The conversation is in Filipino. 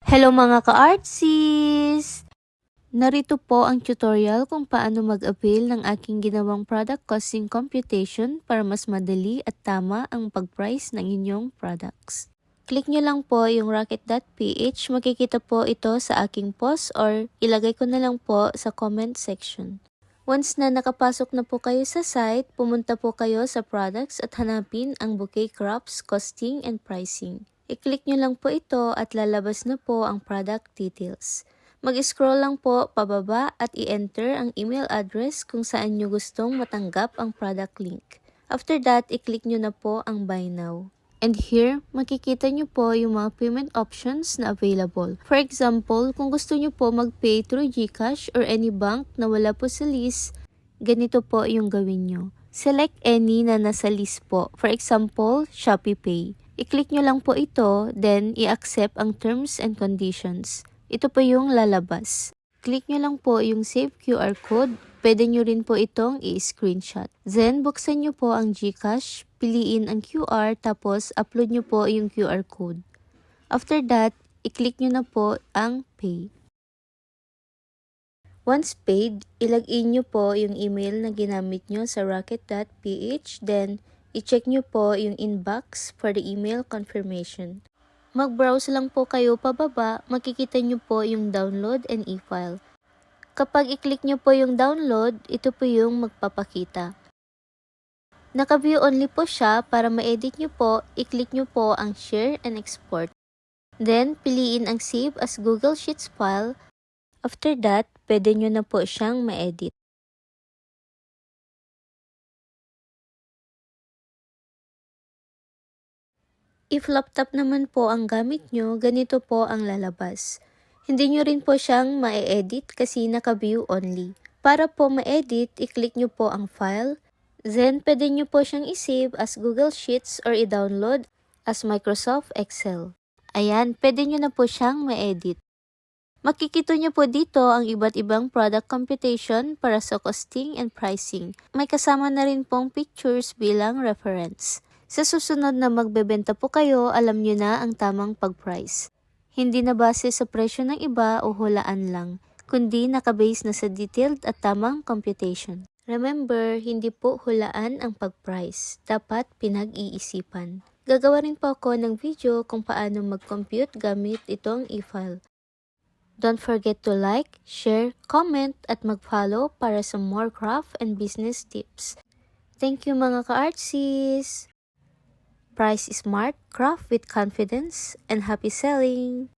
Hello mga ka-artsis! Narito po ang tutorial kung paano mag-avail ng aking ginawang product costing computation para mas madali at tama ang pag-price ng inyong products. Click nyo lang po yung rocket.ph, makikita po ito sa aking post or ilagay ko na lang po sa comment section. Once na nakapasok na po kayo sa site, pumunta po kayo sa products at hanapin ang bouquet crops, costing, and pricing. I-click nyo lang po ito at lalabas na po ang product details. Mag-scroll lang po pababa at i-enter ang email address kung saan nyo gustong matanggap ang product link. After that, i-click nyo na po ang Buy Now. And here, makikita nyo po yung mga payment options na available. For example, kung gusto nyo po mag-pay through GCash or any bank na wala po sa list, ganito po yung gawin nyo. Select any na nasa list po. For example, Shopee Pay. I-click nyo lang po ito, then i-accept ang terms and conditions. Ito po yung lalabas. Click nyo lang po yung Save QR Code. Pwede nyo rin po itong i-screenshot. Then, buksan nyo po ang GCash, piliin ang QR, tapos upload nyo po yung QR code. After that, i-click nyo na po ang Pay. Once paid, ilagin nyo po yung email na ginamit nyo sa rocket.ph, then i-check nyo po yung inbox for the email confirmation. Mag-browse lang po kayo pababa, makikita nyo po yung download and e-file. Kapag i-click nyo po yung download, ito po yung magpapakita. Naka-view only po siya, para ma-edit nyo po, i-click nyo po ang share and export. Then, piliin ang save as Google Sheets file. After that, pwede nyo na po siyang ma-edit. If laptop naman po ang gamit nyo, ganito po ang lalabas. Hindi nyo rin po siyang ma-edit kasi naka-view only. Para po ma-edit, i-click nyo po ang file. Then, pwede nyo po siyang i-save as Google Sheets or i-download as Microsoft Excel. Ayan, pwede nyo na po siyang ma-edit. Makikita nyo po dito ang iba't ibang product computation para sa costing and pricing. May kasama na rin pong pictures bilang reference. Sa susunod na magbebenta po kayo, alam nyo na ang tamang pag-price. Hindi na base sa presyo ng iba o hulaan lang, kundi nakabase na sa detailed at tamang computation. Remember, hindi po hulaan ang pag-price. Dapat pinag-iisipan. Gagawa rin po ako ng video kung paano mag-compute gamit itong e-file. Don't forget to like, share, comment, at mag-follow para sa more craft and business tips. Thank you mga ka-artsis! Price smart, craft with confidence, and happy selling!